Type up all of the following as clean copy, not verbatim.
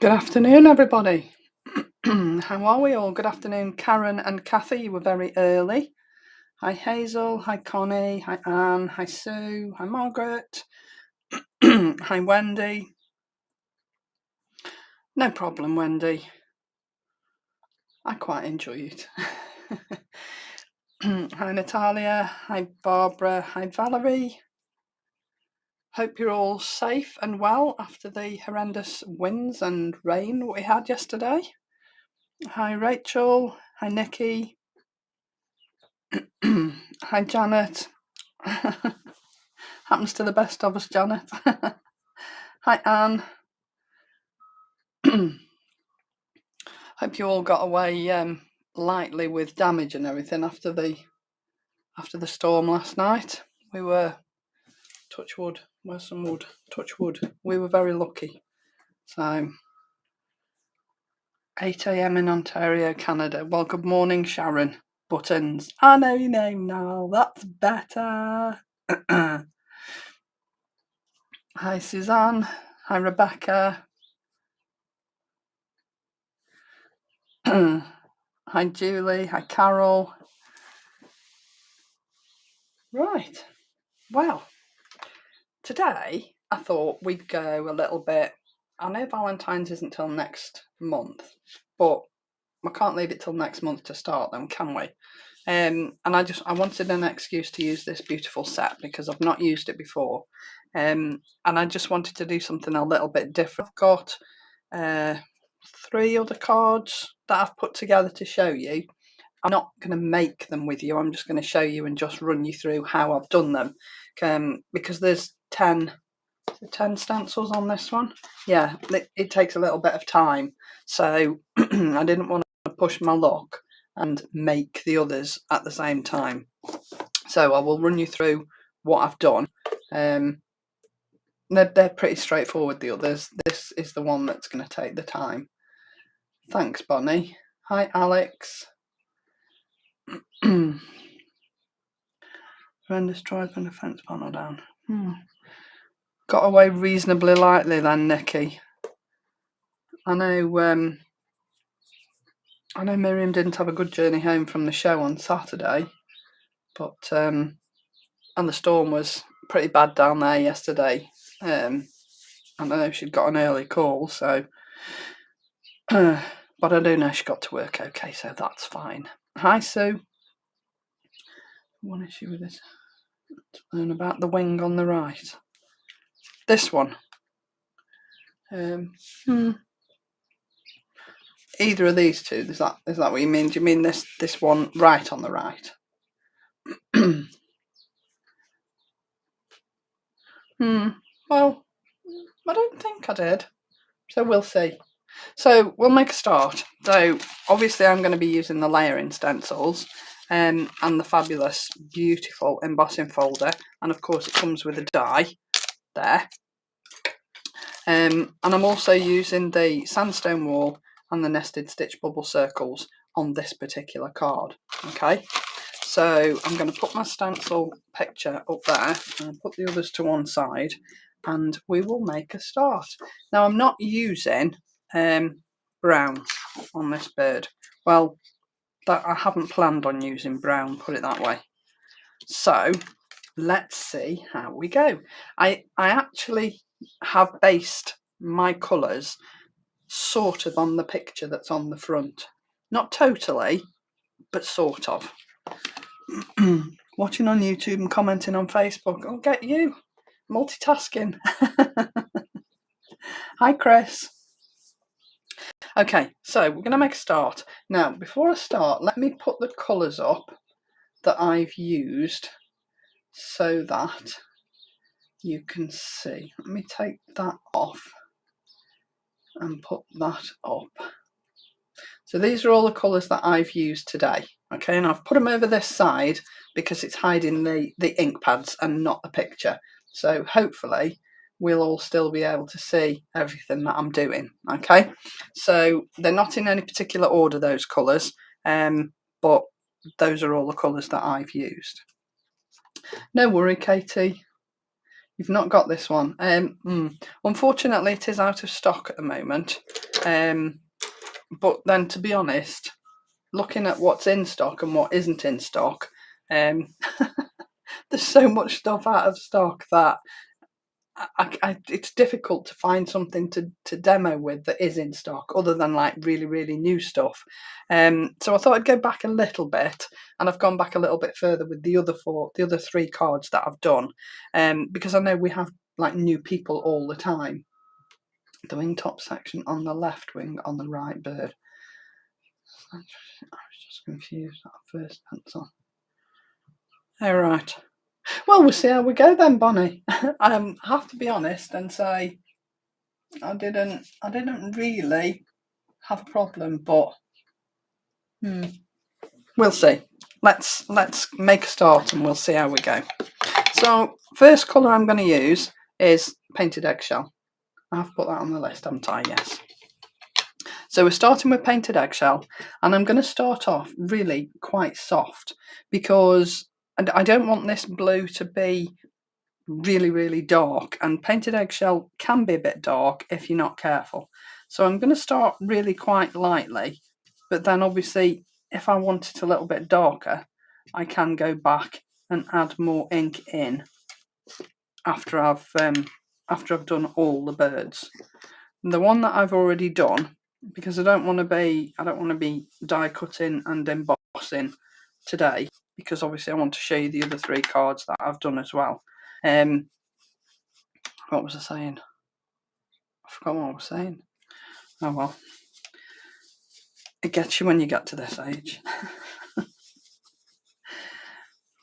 Good afternoon, everybody. How are we all? Good afternoon, Karen and Kathy. You were very early. Hi, Hazel. Hi, Connie. Hi, Anne. Hi, Sue. Hi, Margaret. Hi, Wendy. No problem, Wendy. I quite enjoy it. Hi, Natalia. Hi, Barbara. Hi, Valerie. Hope you're all safe and well after the horrendous winds and rain we had yesterday. Hi, Rachel. Hi, Nikki. Hi, Janet. Happens to the best of us, Janet. Hi, Anne. Hope you all got away lightly with damage and everything after the storm last night. We were, touch wood, where's some wood? Touch wood. We were very lucky. So 8 a.m. in Ontario, Canada. Well, good morning, Sharon. Buttons. I know your name now. That's better. Hi, Suzanne. Hi, Rebecca. Hi, Julie. Hi, Carol. Right. Well, today I thought we'd go a little bit. I know Valentine's isn't till next month, but we can't leave it till next month to start them, can we? And I wanted an excuse to use this beautiful set because I've not used it before. And I just wanted to do something a little bit different. I've got 3 other cards that I've put together to show you. I'm not going to make them with you. I'm just going to show you and just run you through how I've done them. Because there's 10 stencils on this one. Yeah, it takes a little bit of time. So I didn't want to push my luck and make the others at the same time. So I will run you through what I've done. They're pretty straightforward, the others. This is the one that's going to take the time. Thanks, Bonnie. Hi, Alex. Horrendous driving a fence panel down. Got away reasonably lightly then, Nikki. I know Miriam didn't have a good journey home from the show on Saturday, but and the storm was pretty bad down there yesterday. I know she'd got an early call, so but I do know she got to work okay, so that's fine. Hi, Sue. One issue with this. Learn about the wing on the right. This one. Either of these two. Is that what you mean? Do you mean this one right on the right? Well, I don't think I did. So we'll see. So we'll make a start. So obviously I'm going to be using the layering stencils and the fabulous, beautiful embossing folder. And of course it comes with a die there. And I'm also using the sandstone wall and the nested stitch bubble circles on this particular card. Okay, so I'm going to put my stencil picture up there and put the others to one side and we will make a start. Now I'm not using brown on this bird. Well, that I haven't planned on using brown, put it that way. So let's see how we go. I actually have based my colours sort of on the picture that's on the front. Not totally, but sort of. Watching on YouTube and commenting on Facebook. I'll get you. Multitasking. Hi, Chris. Okay, so we're going to make a start. Now, before I start, let me put the colours up that I've used so that you can see. Let me take that off and put that up. So these are all the colours that I've used today. Okay, and I've put them over this side because it's hiding the ink pads and not the picture. So hopefully we'll all still be able to see everything that I'm doing. Okay, so they're not in any particular order, those colours, but those are all the colours that I've used. No worry, Katie. You've not got this one. Unfortunately, it is out of stock at the moment. But then, to be honest, looking at what's in stock and what isn't in stock, there's so much stuff out of stock that it's difficult to find something to demo with that is in stock, other than like really, really new stuff. So I thought I'd go back a little bit, and I've gone back a little bit further with the other three cards that I've done, because I know we have like new people all the time. The wing top section on the left, wing on the right bird. I was just confused that first pencil. All right. Well, we'll see how we go then, Bonnie. I have to be honest and say I didn't really have a problem, but we'll see. Let's make a start and we'll see how we go. So first colour I'm going to use is painted eggshell. I have put that on the list, haven't I? Yes. So we're starting with painted eggshell, and I'm going to start off really quite soft because I don't want this blue to be really, really dark, and painted eggshell can be a bit dark if you're not careful. So I'm going to start really quite lightly, but then obviously if I want it a little bit darker, I can go back and add more ink in after I've done all the birds. And the one that I've already done, because I don't want to be die cutting and embossing today, because obviously I want to show you the other three cards that I've done as well. What was I saying? I forgot what I was saying. Oh well. It gets you when you get to this age.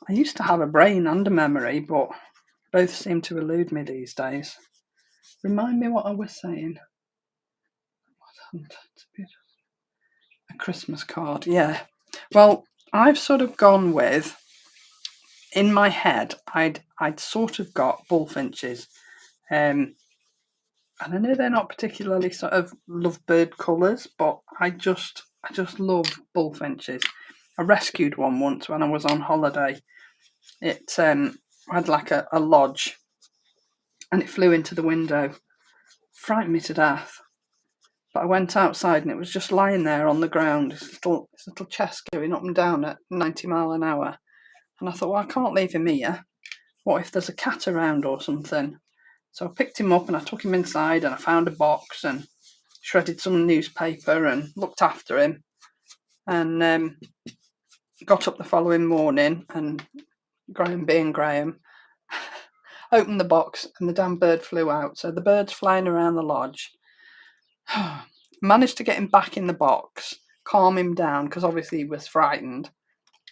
I used to have a brain and a memory, but both seem to elude me these days. Remind me what I was saying. A Christmas card, yeah. Well, I've sort of gone with, in my head, I'd sort of got bullfinches. And I know they're not particularly sort of lovebird colours, but I just love bullfinches. I rescued one once when I was on holiday. It had like a lodge, and it flew into the window. Frightened me to death. But I went outside and it was just lying there on the ground, this little chest going up and down at 90 miles an hour. And I thought, well, I can't leave him here. What if there's a cat around or something? So I picked him up and I took him inside, and I found a box and shredded some newspaper and looked after him. And got up the following morning, and Graham being Graham, opened the box and the damn bird flew out. So the bird's flying around the lodge. Managed to get him back in the box, calm him down, because obviously he was frightened.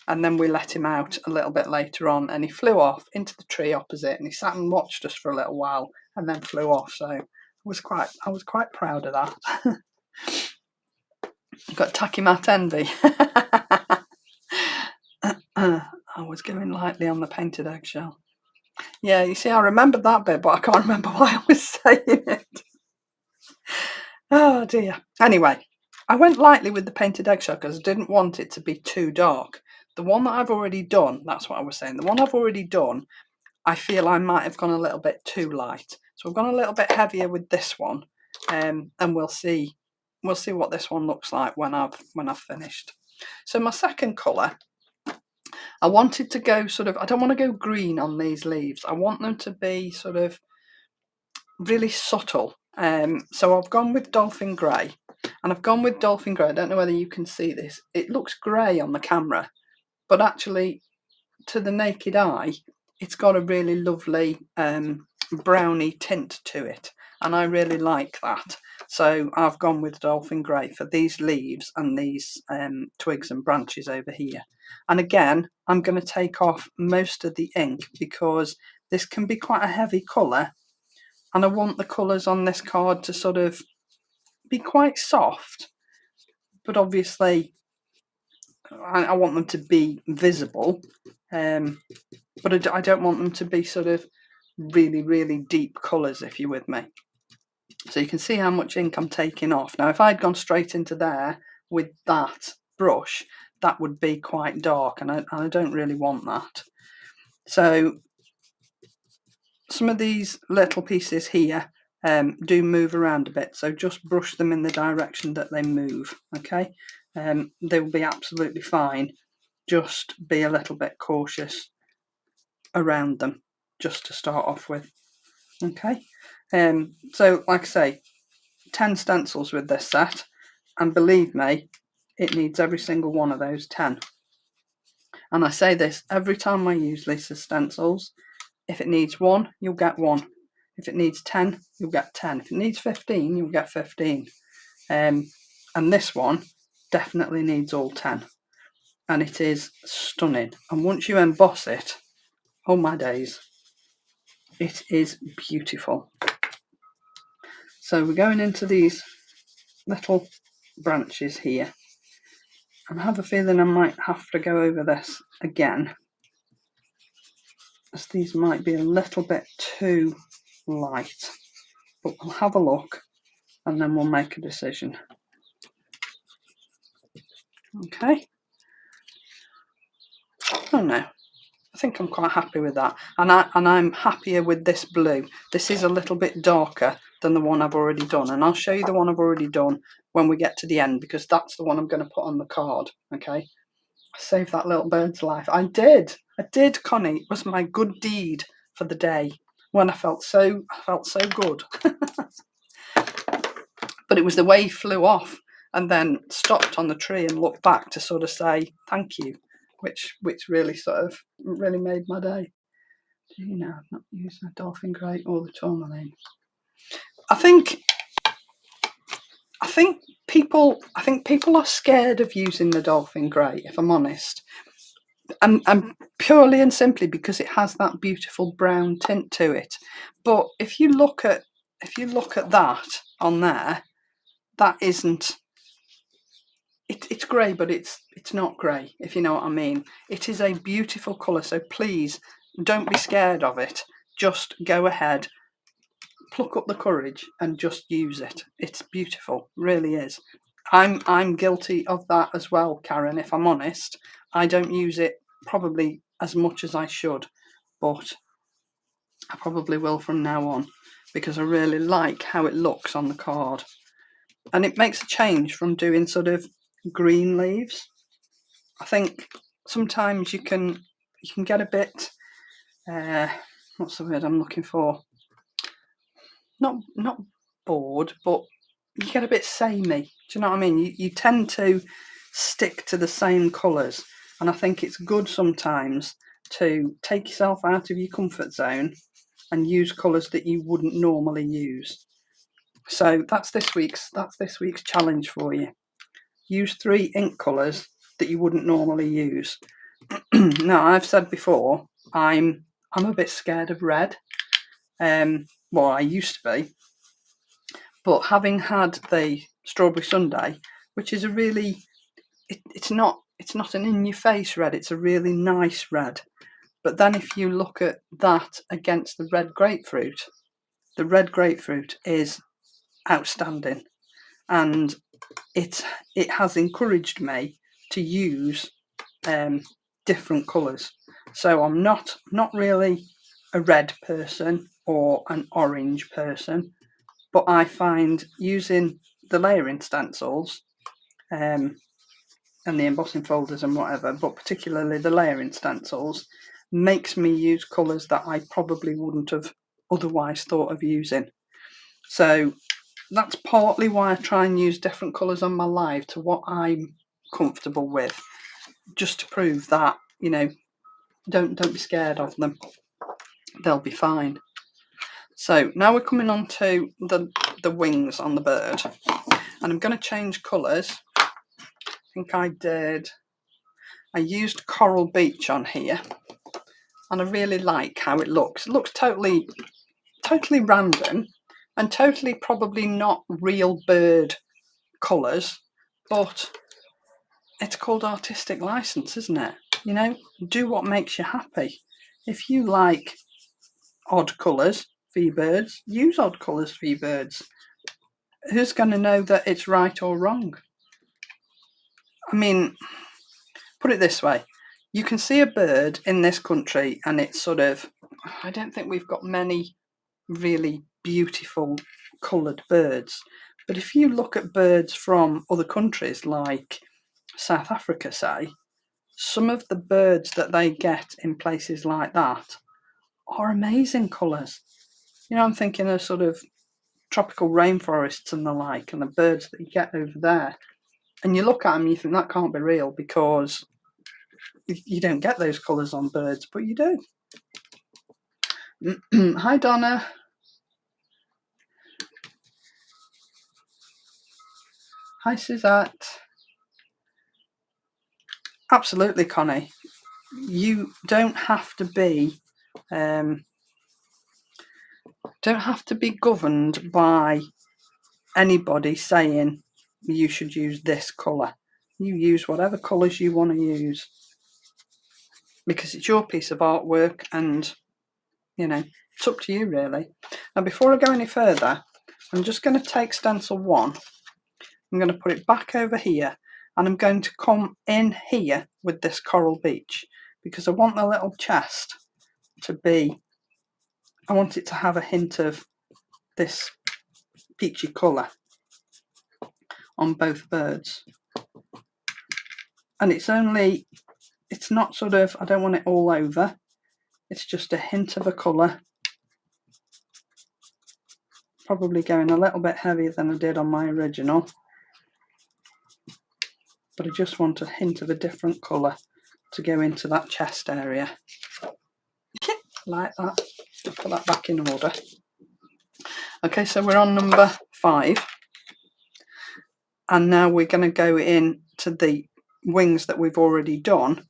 And then we let him out a little bit later on, and he flew off into the tree opposite, and he sat and watched us for a little while and then flew off. So I was quite proud of that. Got Takimat envy. I was going lightly on the painted eggshell. Yeah, you see, I remembered that bit, but I can't remember why I was saying it. Oh dear. Anyway, I went lightly with the painted eggshell because I didn't want it to be too dark. The one that I've already done, that's what I was saying, the one I've already done, I feel I might have gone a little bit too light. So I've gone a little bit heavier with this one, and we'll see what this one looks like when I've finished. So my second colour, I wanted to go I don't want to go green on these leaves. I want them to be sort of really subtle. So I've gone with Dolphin Grey, and I've gone with Dolphin Grey. I don't know whether you can see this. It looks grey on the camera, but actually to the naked eye, it's got a really lovely browny tint to it, and I really like that. So I've gone with Dolphin Grey for these leaves and these twigs and branches over here. And again, I'm going to take off most of the ink because this can be quite a heavy colour, and I want the colours on this card to sort of be quite soft, but obviously I want them to be visible, but I don't want them to be sort of really, really deep colours, if you're with me. So you can see how much ink I'm taking off. Now, if I'd gone straight into there with that brush, that would be quite dark, and I don't really want that. So some of these little pieces here do move around a bit, so just brush them in the direction that they move, okay? They will be absolutely fine. Just be a little bit cautious around them, just to start off with, okay? So like I say, 10 stencils with this set, and believe me, it needs every single one of those 10. And I say this every time I use Lisa's stencils: if it needs 1, you'll get 1. If it needs 10, you'll get 10. If it needs 15, you'll get 15. And this one definitely needs all 10. And it is stunning. And once you emboss it, oh my days, it is beautiful. So we're going into these little branches here. And I have a feeling I might have to go over this again, as these might be a little bit too light. But we'll have a look and then we'll make a decision. Okay. Oh no, I think I'm quite happy with that, and I'm happier with this blue. This is a little bit darker than the one I've already done, and I'll show you the one I've already done when we get to the end, because that's the one I'm going to put on the card. Okay, save that little bird's life. I did, Connie. It was my good deed for the day when I felt so good. But it was the way he flew off and then stopped on the tree and looked back to sort of say thank you, which really really made my day. Do you know I've not used a dolphin grey or the tourmaline? I think people are scared of using the dolphin grey, if I'm honest, and purely and simply because it has that beautiful brown tint to it. But if you look at that on there, that isn't. It's grey, but it's not grey, if you know what I mean. It is a beautiful colour, so please don't be scared of it. Just go ahead, pluck up the courage and just use it. It's beautiful, really is. I'm guilty of that as well, Karen, if I'm honest. I don't use it probably as much as I should, but I probably will from now on, because I really like how it looks on the card. And it makes a change from doing sort of green leaves. I think sometimes you can get a bit what's the word I'm looking for? Not bored, but you get a bit samey. Do you know what I mean? You tend to stick to the same colours, and I think it's good sometimes to take yourself out of your comfort zone and use colours that you wouldn't normally use. So that's this week's challenge for you. Use 3 ink colours that you wouldn't normally use. Now, I've said before, I'm a bit scared of red. Well, I used to be, but having had the strawberry sundae, which is a really, it's not an in-your-face red. It's a really nice red. But then if you look at that against the red grapefruit is outstanding, and it has encouraged me to use different colours. So I'm not really a red person or an orange person, but I find using the layering stencils and the embossing folders and whatever, but particularly the layering stencils, makes me use colours that I probably wouldn't have otherwise thought of using. So that's partly why I try and use different colours on my live to what I'm comfortable with, just to prove that, you know, don't be scared of them. They'll be fine. So now we're coming on to the wings on the bird, and I'm going to change colours. I think I used Coral Beach on here, and I really like how it looks. It looks totally random and totally probably not real bird colours, but it's called artistic license, isn't it? You know, do what makes you happy. If you like odd colours for your birds, use odd colours for your birds. Who's going to know that it's right or wrong? I mean, put it this way. You can see a bird in this country and it's sort of I don't think we've got many really beautiful coloured birds. But if you look at birds from other countries like South Africa, say, some of the birds that they get in places like that are amazing colours. You know, I'm thinking of sort of tropical rainforests and the like, and the birds that you get over there. And you look at them, you think that can't be real because you don't get those colours on birds, but you do. Hi, Donna. Hi, Suzette. Absolutely, Connie. You don't have to be governed by anybody saying you should use this colour. You use whatever colours you want to use because it's your piece of artwork, and you know, it's up to you really. Now, before I go any further, I'm just going to take stencil 1. I'm going to put it back over here, and I'm going to come in here with this Coral Beach because I want the little chest to be, I want it to have a hint of this peachy colour on both birds. And it's not sort of, I don't want it all over, it's just a hint of a colour. Probably going a little bit heavier than I did on my original, but I just want a hint of a different colour to go into that chest area. Like that. Put that back in order. Okay, so we're on number 5. And now we're going to go in to the wings that we've already done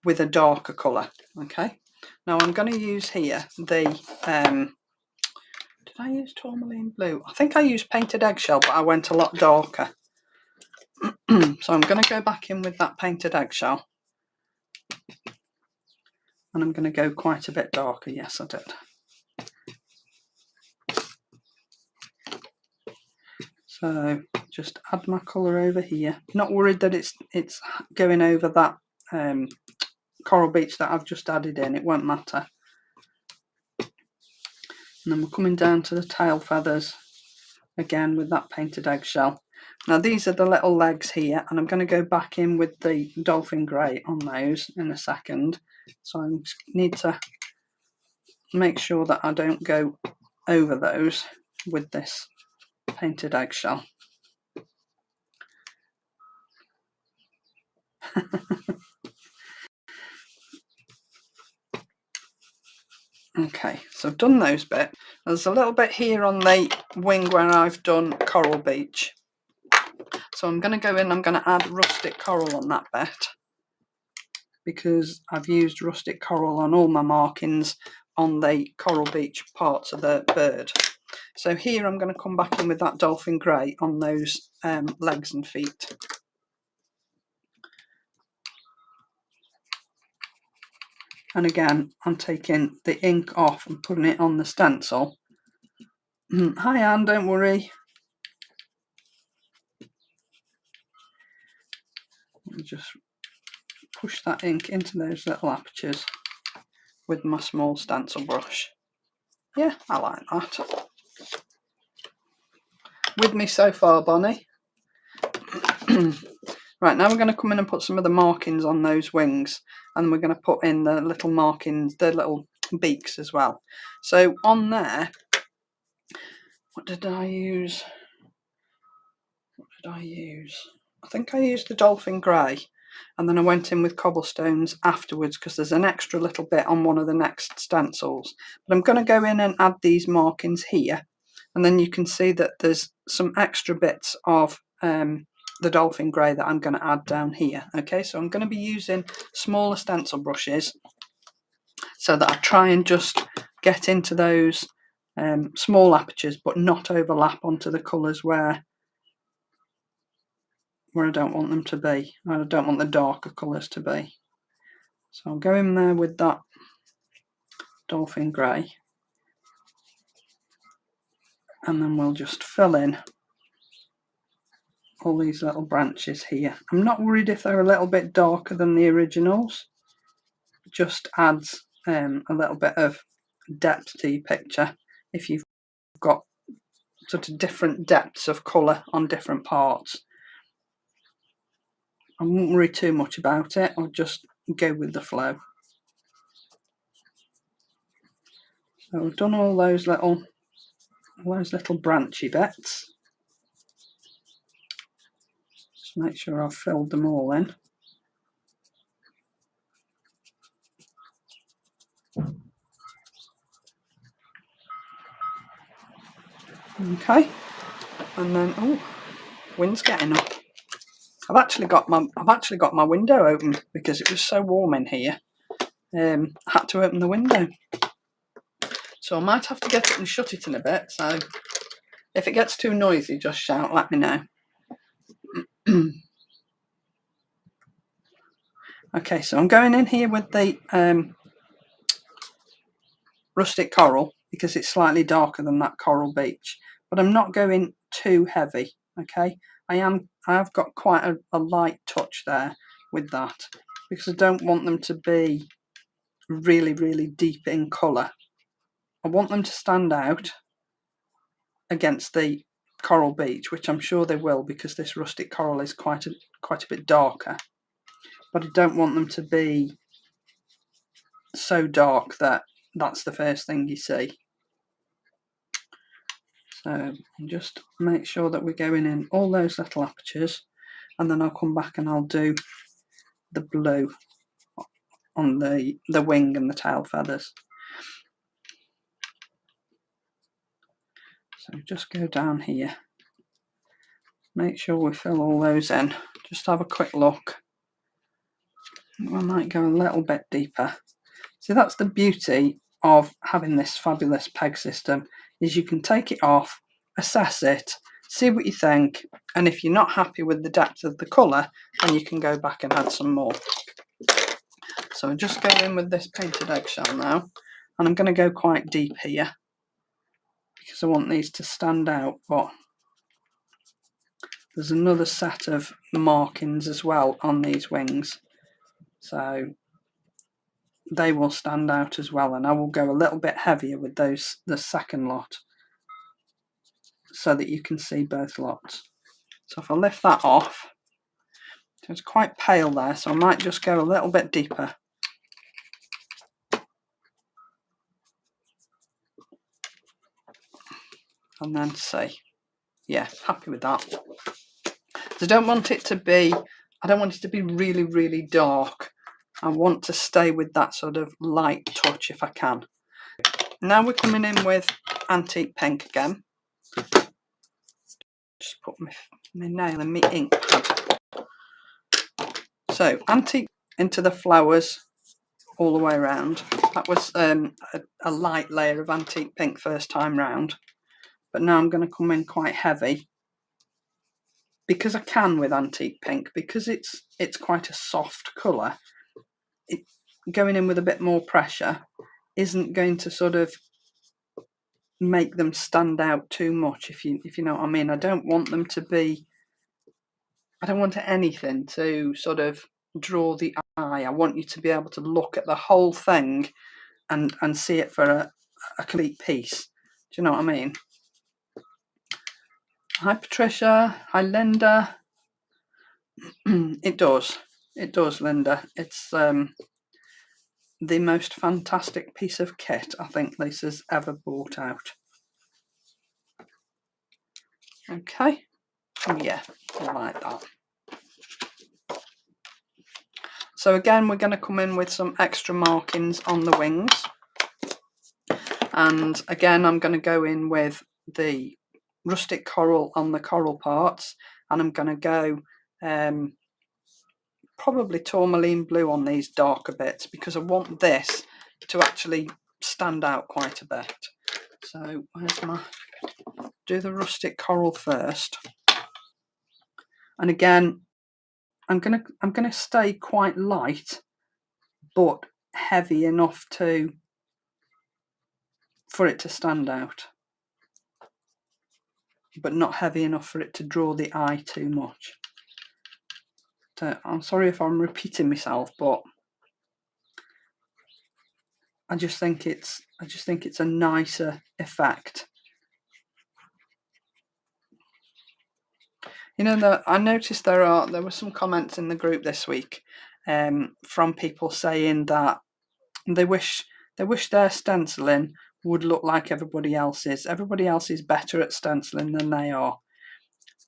with a darker colour. Okay, now I'm going to use here the, did I use tourmaline blue? I think I used painted eggshell, but I went a lot darker. So I'm going to go back in with that painted eggshell. And I'm going to go quite a bit darker. Yes, I did. So just add my colour over here. Not worried that it's going over that Coral Beach that I've just added in. It won't matter. And then we're coming down to the tail feathers again with that painted eggshell. Now these are the little legs here, and I'm going to go back in with the dolphin grey on those in a second. So I need to make sure that I don't go over those with this painted eggshell. Okay, so I've done those bits. There's a little bit here on the wing where I've done Coral Beach. So I'm going to go in, I'm going to add rustic coral on that bit because I've used rustic coral on all my markings on the Coral Beach parts of the bird. So here I'm going to come back in with that dolphin grey on those legs and feet. And again, I'm taking the ink off and putting it on the stencil. Hi Anne, don't worry. Just push that ink into those little apertures with my small stencil brush. Yeah, I like that. With me so far, Bonnie? Right, now we're going to come in and put some of the markings on those wings, and we're going to put in the little markings, the little beaks as well. So on there, what did I use? I think I used the dolphin grey, and then I went in with cobblestones afterwards because there's an extra little bit on one of the next stencils. But I'm going to go in and add these markings here, and then you can see that there's some extra bits of the dolphin grey that I'm going to add down here. Okay, so I'm going to be using smaller stencil brushes so that I try and just get into those small apertures but not overlap onto the colours where I don't want them to be. I don't want the darker colours to be. So I'll go in there with that dolphin grey, and then we'll just fill in all these little branches here. I'm not worried if they're a little bit darker than the originals. It just adds a little bit of depth to your picture if you've got sort of different depths of colour on different parts. I won't worry too much about it, I'll just go with the flow. So we've done all those little branchy bits. Just make sure I've filled them all in. Okay, and then wind's getting up. I've actually got my window open because it was so warm in here. I had to open the window, so I might have to get it and shut it in a bit. So if it gets too noisy, just shout, let me know. Okay, so I'm going in here with the rustic coral because it's slightly darker than that coral beach, but I'm not going too heavy. Okay, I have got quite a light touch there with that because I don't want them to be really, really deep in colour. I want them to stand out against the coral beach, which I'm sure they will because this rustic coral is quite a bit darker, but I don't want them to be so dark that that's the first thing you see. So just make sure that we're going in all those little apertures, and then I'll come back and I'll do the blue on the wing and the tail feathers. So just go down here, make sure we fill all those in, just have a quick look. I might go a little bit deeper. So that's the beauty of having this fabulous peg system, is you can take it off, assess it, see what you think, and if you're not happy with the depth of the colour, then you can go back and add some more. So I'm just going in with this painted eggshell now, and I'm going to go quite deep here because I want these to stand out, but there's another set of markings as well on these wings, so they will stand out as well, and I will go a little bit heavier with those, the second lot, so that you can see both lots. So if I lift that off, it's quite pale there, so I might just go a little bit deeper. And then see, yeah, happy with that. So I don't want it to be really, really dark. I want to stay with that sort of light touch if I can. Now we're coming in with antique pink again. Just put my nail in my ink pad. So antique into the flowers all the way around. That was a light layer of antique pink first time round, but now I'm going to come in quite heavy because I can with antique pink, because it's quite a soft colour. Going in with a bit more pressure isn't going to sort of make them stand out too much, if you know what I mean. I don't want anything to sort of draw the eye. I want you to be able to look at the whole thing and see it for a complete piece. Do you know what I mean? Hi Patricia, hi Linda. It does, Linda. It's the most fantastic piece of kit I think Lisa's ever bought out. Okay, yeah, I like that. So again, we're going to come in with some extra markings on the wings, and again I'm going to go in with the rustic coral on the coral parts, and I'm going to go probably tourmaline blue on these darker bits because I want this to actually stand out quite a bit. So do the rustic coral first, and again I'm gonna stay quite light but heavy enough for it to stand out, but not heavy enough for it to draw the eye too much. So I'm sorry if I'm repeating myself, but I just think it's a nicer effect. You know, that I noticed there were some comments in the group this week from people saying that they wish their stenciling would look like everybody else's. Everybody else is better at stenciling than they are.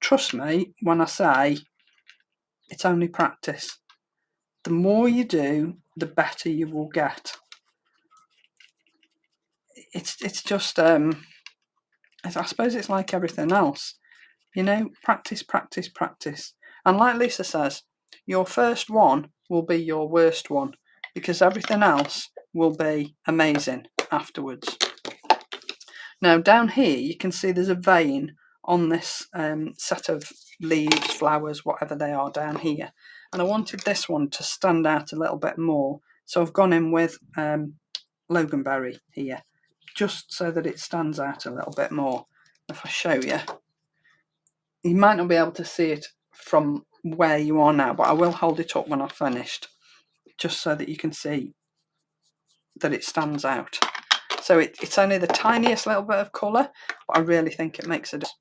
Trust me when I say it's only practice. The more you do, the better you will get. It's just I suppose it's like everything else. You know, practice, practice, practice. And like Lisa says, your first one will be your worst one because everything else will be amazing afterwards. Now down here you can see there's a vein on this set of leaves, flowers, whatever they are down here. And I wanted this one to stand out a little bit more. So I've gone in with loganberry here, just so that it stands out a little bit more. If I show you, you might not be able to see it from where you are now, but I will hold it up when I've finished, just so that you can see that it stands out. So it's only the tiniest little bit of colour, but I really think it makes a difference.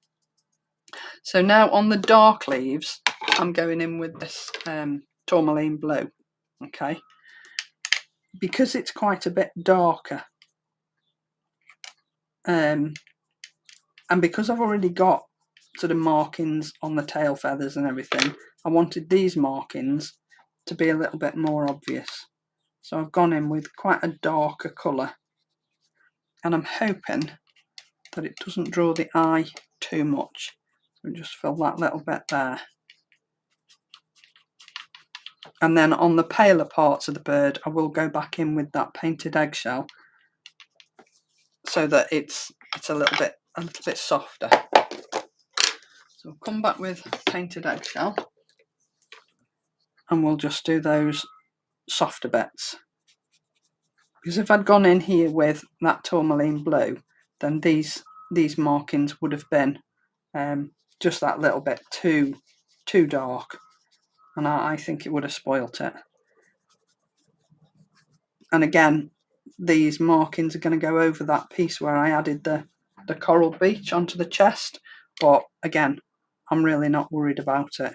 So now on the dark leaves, I'm going in with this tourmaline blue, okay? Because it's quite a bit darker, and because I've already got sort of markings on the tail feathers and everything, I wanted these markings to be a little bit more obvious. So I've gone in with quite a darker colour, and I'm hoping that it doesn't draw the eye too much. So just fill that little bit there. And then on the paler parts of the bird, I will go back in with that painted eggshell so that it's a little bit softer. So we'll come back with painted eggshell and we'll just do those softer bits. Because if I'd gone in here with that tourmaline blue, then these markings would have been just that little bit too dark, and I think it would have spoilt it. And again, these markings are going to go over that piece where I added the coral beach onto the chest, but again, I'm really not worried about it.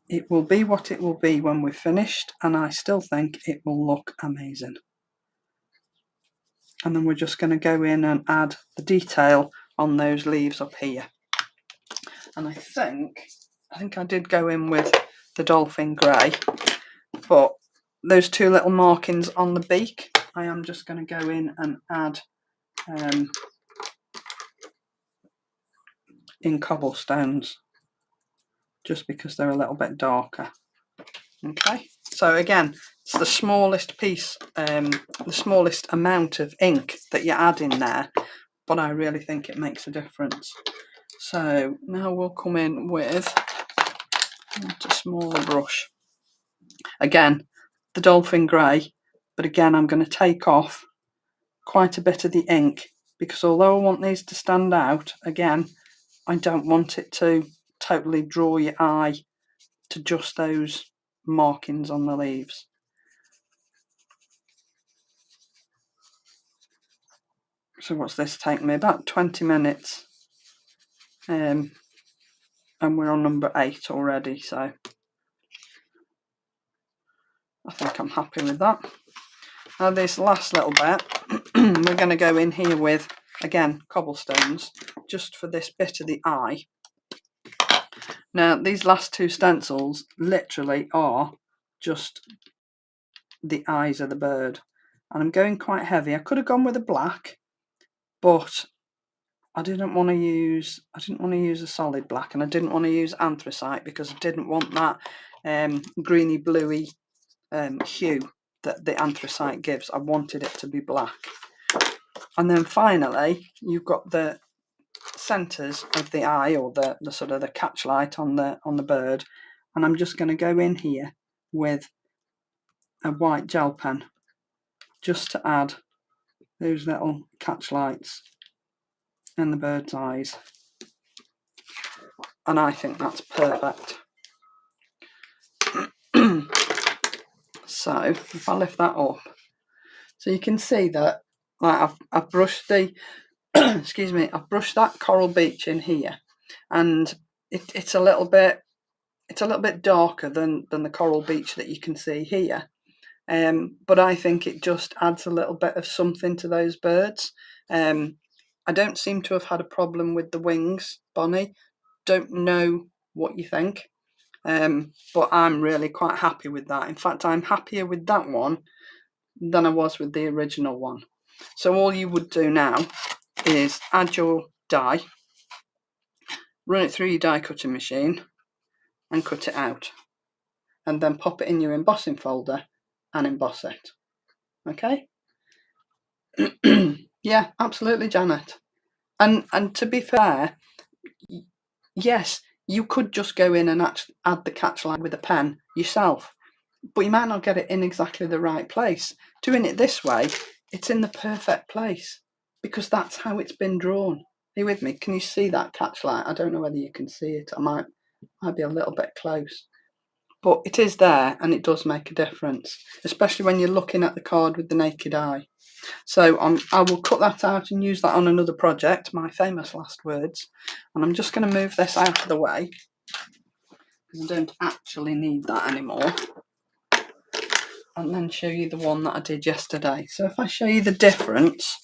It will be what it will be when we're finished, and I still think it will look amazing. And then we're just going to go in and add the detail on those leaves up here. And I think I did go in with the dolphin grey, but those two little markings on the beak, I am just going to go in and add in cobblestones, just because they're a little bit darker. Okay, so again, it's the smallest piece, the smallest amount of ink that you add in there, but I really think it makes a difference. So now we'll come in with a smaller brush. Again, the dolphin grey, but again, I'm going to take off quite a bit of the ink, because although I want these to stand out, again, I don't want it to totally draw your eye to just those markings on the leaves. So what's this take me? About 20 minutes. And we're on number 8 already, so I think I'm happy with that. Now this last little bit, we're going to go in here with, again, cobblestones, just for this bit of the eye. Now these last two stencils literally are just the eyes of the bird, and I'm going quite heavy. I could have gone with a black, but I didn't want to use a solid black, and I didn't want to use anthracite because I didn't want that greeny bluey hue that the anthracite gives. I wanted it to be black. And then finally you've got the centers of the eye, or the sort of the catch light on the bird, and I'm just going to go in here with a white gel pen just to add those little catch lights in the bird's eyes, and I think that's perfect. So if I lift that up, So you can see that, like, I've brushed the excuse me, I've brushed that coral beach in here, and it's a little bit darker than the coral beach that you can see here. But I think it just adds a little bit of something to those birds. I don't seem to have had a problem with the wings, Bonnie. Don't know what you think, but I'm really quite happy with that. In fact, I'm happier with that one than I was with the original one. So all you would do now is add your die, run it through your die cutting machine and cut it out, and then pop it in your embossing folder and emboss it. Okay? Yeah, absolutely, Janet. And to be fair, yes, you could just go in and add the catch line with a pen yourself, but you might not get it in exactly the right place. Doing it this way, it's in the perfect place because that's how it's been drawn. Are you with me? Can you see that catch line? I don't know whether you can see it. I might be a little bit close, but it is there and it does make a difference, especially when you're looking at the card with the naked eye. So I will cut that out and use that on another project, my famous last words. And I'm just going to move this out of the way because I don't actually need that anymore. And then show you the one that I did yesterday. So if I show you the difference,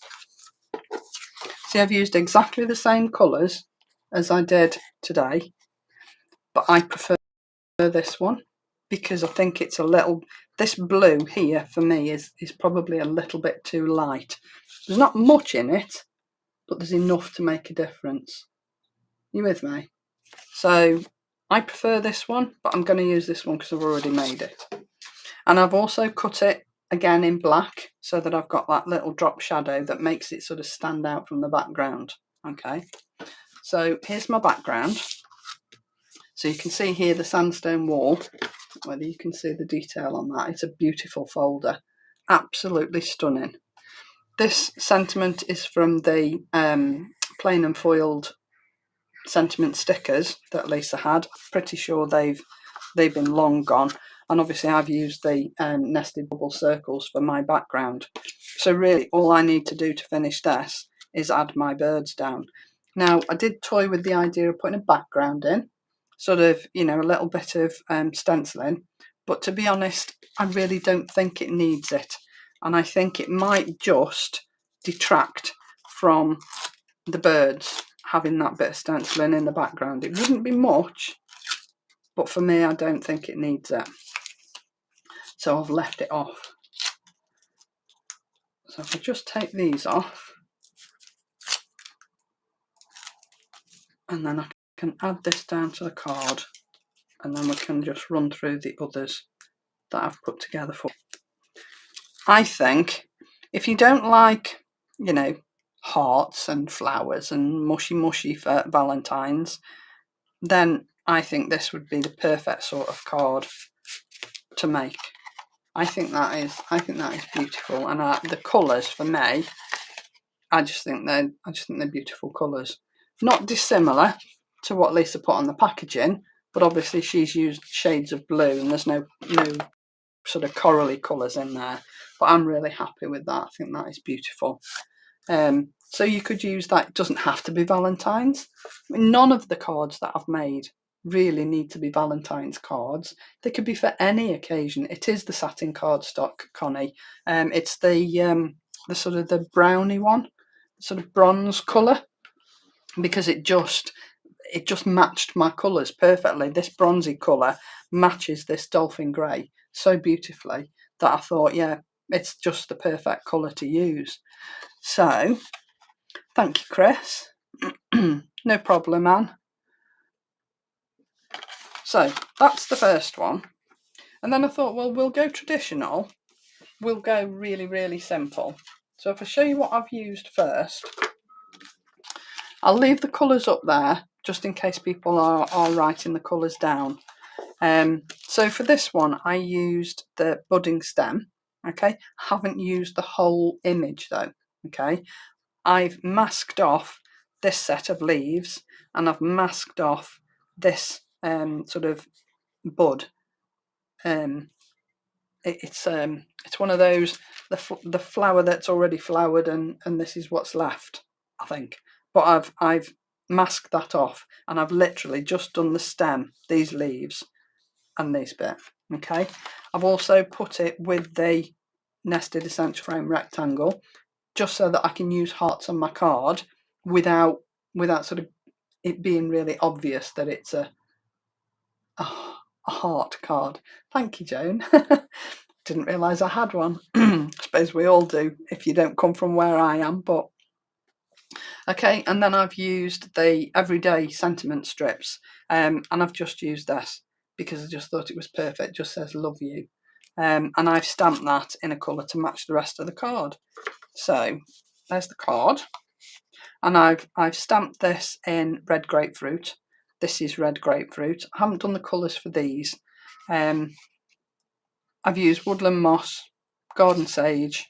see, I've used exactly the same colours as I did today, but I prefer this one because I think it's a little, this blue here for me is probably a little bit too light. There's not much in it, but there's enough to make a difference. You with me? So I prefer this one, but I'm going to use this one because I've already made it. And I've also cut it again in black so that I've got that little drop shadow that makes it sort of stand out from the background. Okay, so here's my background. So you can see here the sandstone wall, whether you can see the detail on that. It's a beautiful folder, absolutely stunning. This sentiment is from the plain and foiled sentiment stickers that Lisa had. Pretty sure they've been long gone, and obviously I've used the nested bubble circles for my background. So really all I need to do to finish this is add my birds down. Now I did toy with the idea of putting a background in, sort of, you know, a little bit of stenciling, but to be honest I really don't think it needs it, and I think it might just detract from the birds having that bit of stenciling in the background. It wouldn't be much, but for me I don't think it needs it, so I've left it off. So if I just take these off, and then I can add this down to the card, and then we can just run through the others that I've put together for. I think if you don't like, you know, hearts and flowers and mushy for Valentine's, then I think this would be the perfect sort of card to make. I think that is beautiful, and the colours for me, I just think they're beautiful colours. Not dissimilar to what Lisa put on the packaging, but obviously she's used shades of blue, and there's no sort of corally colours in there. But I'm really happy with that. I think that is beautiful. So you could use that. It doesn't have to be Valentine's. I mean, none of the cards that I've made really need to be Valentine's cards. They could be for any occasion. It is the satin cardstock, Connie. It's the sort of the brownie one, sort of bronze colour, because it just matched my colours perfectly. This bronzy colour matches this dolphin grey so beautifully that I thought, yeah, it's just the perfect colour to use. So, thank you, Chris. No problem, Anne. So, that's the first one. And then I thought, well, we'll go traditional. We'll go really, really simple. So if I show you what I've used first, I'll leave the colours up there just in case people are writing the colours down. So for this one, I used the budding stem. Okay, haven't used the whole image though. Okay, I've masked off this set of leaves, and I've masked off this sort of bud it's one of those, the flower that's already flowered, and this is what's left, I think. But I've masked that off, and I've literally just done the stem, these leaves, and this bit. Okay, I've also put it with the nested essential frame rectangle, just so that I can use hearts on my card without sort of it being really obvious that it's a heart card. Thank you, Joan. Didn't realise I had one. I suppose we all do if you don't come from where I am, but okay. And then I've used the everyday sentiment strips, and I've just used this because I just thought it was perfect. It just says love you, and I've stamped that in a colour to match the rest of the card. So there's the card, and I've stamped this in red grapefruit. This is red grapefruit. I haven't done the colours for these. I've used woodland moss, garden sage,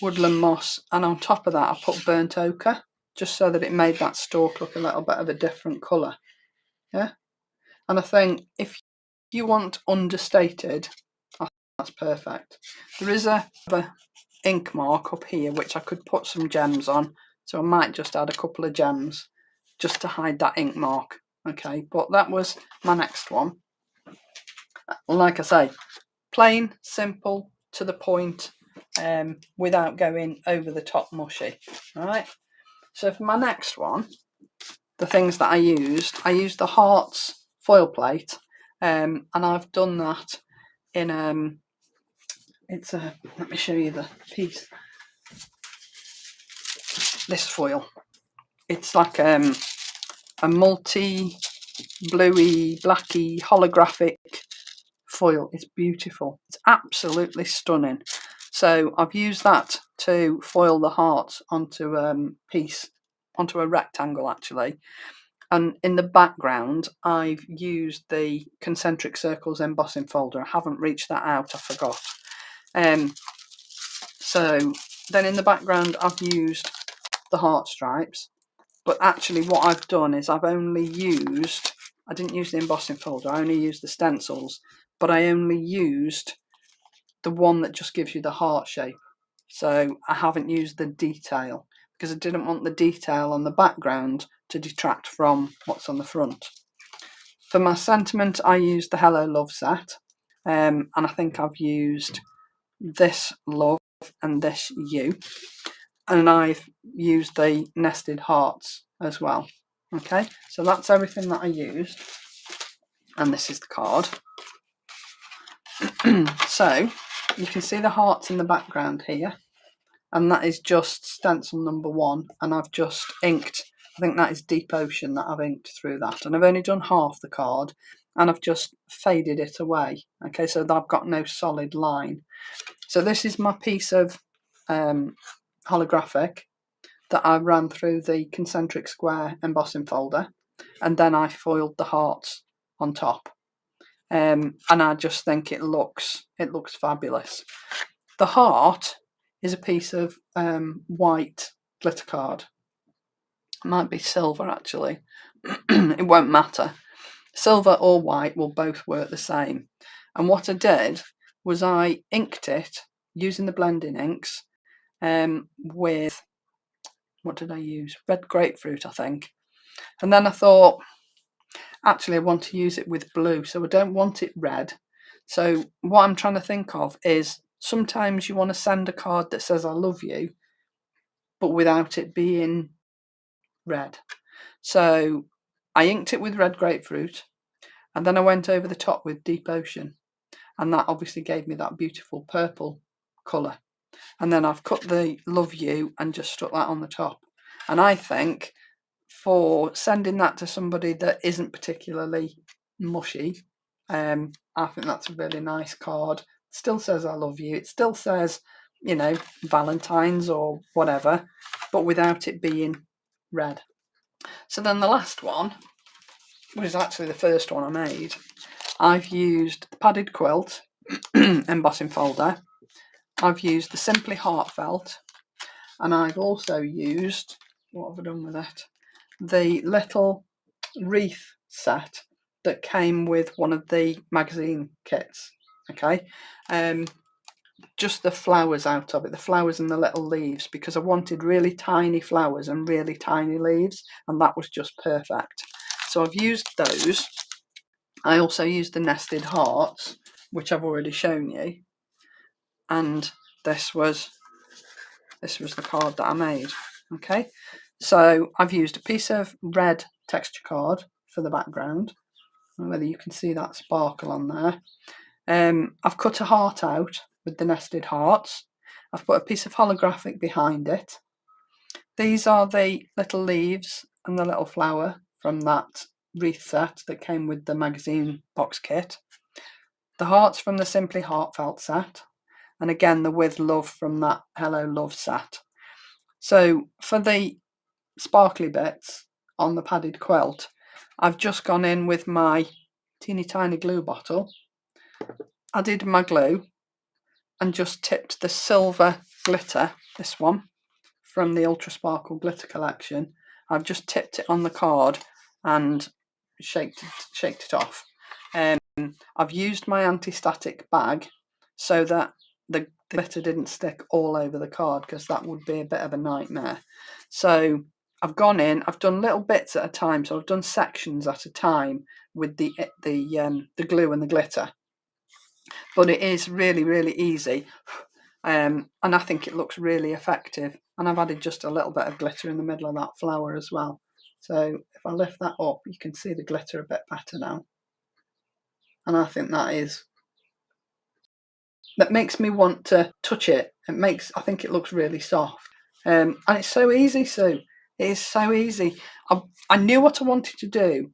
woodland moss, and on top of that I put burnt ochre, just so that it made that stalk look a little bit of a different colour. Yeah, and I think if you want understated, that's perfect. There is a ink mark up here which I could put some gems on, so I might just add a couple of gems just to hide that ink mark. Okay, but that was my next one. Like I say, plain, simple, to the point, without going over the top mushy. Right, so for my next one, the things that I used the hearts foil plate, and I've done that in it's a, let me show you the piece. This foil, it's like a multi bluey blacky holographic foil. It's beautiful, it's absolutely stunning. So I've used that to foil the hearts onto onto a rectangle actually, and in the background I've used the concentric circles embossing folder. I haven't reached that out, I forgot. So then in the background I've used the heart stripes, but actually what I've done is I didn't use the embossing folder, I only used the stencils, but I only used the one that just gives you the heart shape. So I haven't used the detail because I didn't want the detail on the background to detract from what's on the front. For my sentiment I used the Hello Love set, and I think I've used this love and this you, and I've used the nested hearts as well. Okay, so that's everything that I used, and this is the card. So you can see the hearts in the background here, and that is just stencil number 1, and I've just inked, I think that is Deep Ocean that I've inked through that, and I've only done half the card and I've just faded it away. Okay, so I've got no solid line. So this is my piece of holographic that I ran through the concentric square embossing folder, and then I foiled the hearts on top, and I just think it looks fabulous. The heart is a piece of white glitter card. It might be silver actually. It won't matter. Silver or white will both work the same. And what I did was I inked it using the blending inks with, what did I use? Red grapefruit, I think. And then I thought, actually I want to use it with blue, so I don't want it red. So what I'm trying to think of is, sometimes you want to send a card that says I love you, but without it being red. So I inked it with red grapefruit, and then I went over the top with Deep Ocean, and that obviously gave me that beautiful purple colour. And then I've cut the love you and just stuck that on the top. And I think for sending that to somebody that isn't particularly mushy, I think that's a really nice card. It still says I love you, it still says, you know, Valentine's or whatever, but without it being red. So then the last one, which is actually the first one I made, I've used the padded quilt embossing folder, I've used the Simply Heartfelt, and I've also used, what have I done with it? The little wreath set that came with one of the magazine kits. okay, just the flowers out of it, the flowers and the little leaves, because I wanted really tiny flowers and really tiny leaves, and that was just perfect. So I've used those. I also used the nested hearts, which I've already shown you, and this was the card that I made. Okay, so I've used a piece of red texture card for the background, whether you can see that sparkle on there. I've cut a heart out with the nested hearts. I've put a piece of holographic behind it. These are the little leaves and the little flower from that wreath set that came with the magazine box kit. The hearts from the Simply Heartfelt set, and again the With Love from that Hello Love set. So for the sparkly bits on the padded quilt, I've just gone in with my teeny tiny glue bottle, added my glue, and just tipped the silver glitter, this one, from the Ultra Sparkle Glitter Collection. I've just tipped it on the card and shaked it off. I've used my anti-static bag so that the glitter didn't stick all over the card, because that would be a bit of a nightmare. So I've gone in, I've done little bits at a time, so I've done sections at a time with the glue and the glitter. But it is really, really easy, and I think it looks really effective. And I've added just a little bit of glitter in the middle of that flower as well. So if I lift that up, you can see the glitter a bit better now. And I think that makes me want to touch it. I think it looks really soft. And it's so easy, Sue. It is so easy. I knew what I wanted to do,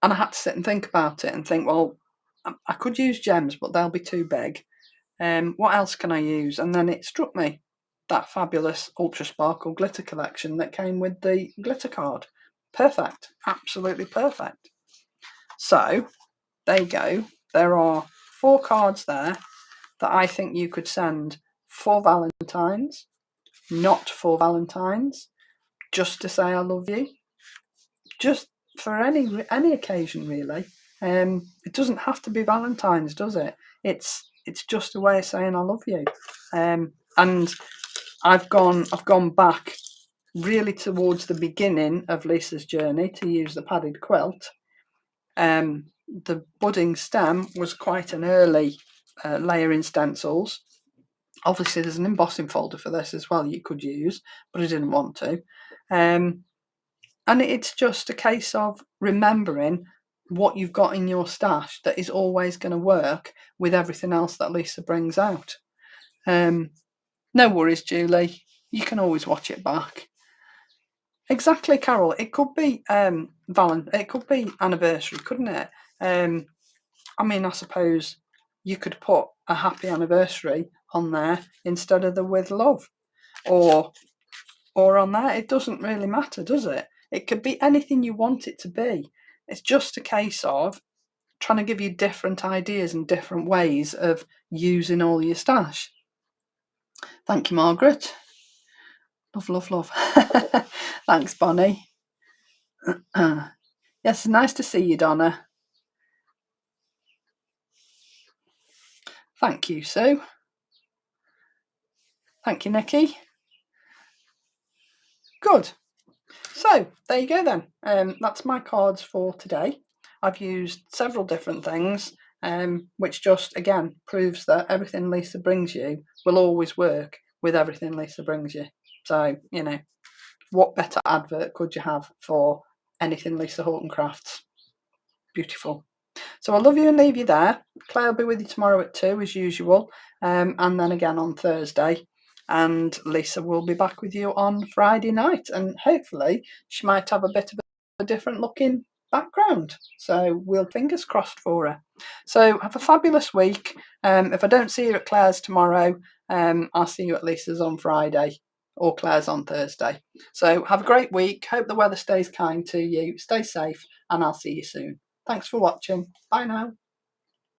and I had to sit and think about it and think, well, I could use gems, but they'll be too big. What else can I use? And then it struck me, that fabulous Ultra Sparkle Glitter Collection that came with the glitter card. Perfect. Absolutely perfect. So there you go. There are 4 cards there that I think you could send for Valentine's, not for Valentine's, just to say I love you, just for any occasion really. It doesn't have to be Valentine's, does it? It's just a way of saying I love you. And I've gone back really towards the beginning of Lisa's journey to use the padded quilt. The budding stem was quite an early layer in stencils. Obviously there's an embossing folder for this as well you could use, but I didn't want to. And it's just a case of remembering what you've got in your stash that is always going to work with everything else that Lisa brings out. No worries, Julie. You can always watch it back. Exactly, Carol. It could be it could be anniversary, couldn't it? I mean, I suppose you could put a happy anniversary on there instead of the with love, or on there. It doesn't really matter, does it? It could be anything you want it to be. It's just a case of trying to give you different ideas and different ways of using all your stash. Thank you, Margaret. Love, love, love. Thanks, Bonnie. Yes, nice to see you, Donna. Thank you, Sue. Thank you, Nikki. Good. So there you go then. That's my cards for today. I've used several different things, which just again proves that everything Lisa brings you will always work with everything Lisa brings you. So, you know, what better advert could you have for anything Lisa Horton crafts? Beautiful. So I love you and leave you there. Claire will be with you tomorrow at 2 as usual, and then again on Thursday. And Lisa will be back with you on Friday night, and hopefully she might have a bit of a different looking background. So we'll fingers crossed for her. So have a fabulous week. If I don't see you at Claire's tomorrow, I'll see you at Lisa's on Friday, or Claire's on Thursday. So have a great week. Hope the weather stays kind to you. Stay safe, and I'll see you soon. Thanks for watching. Bye now.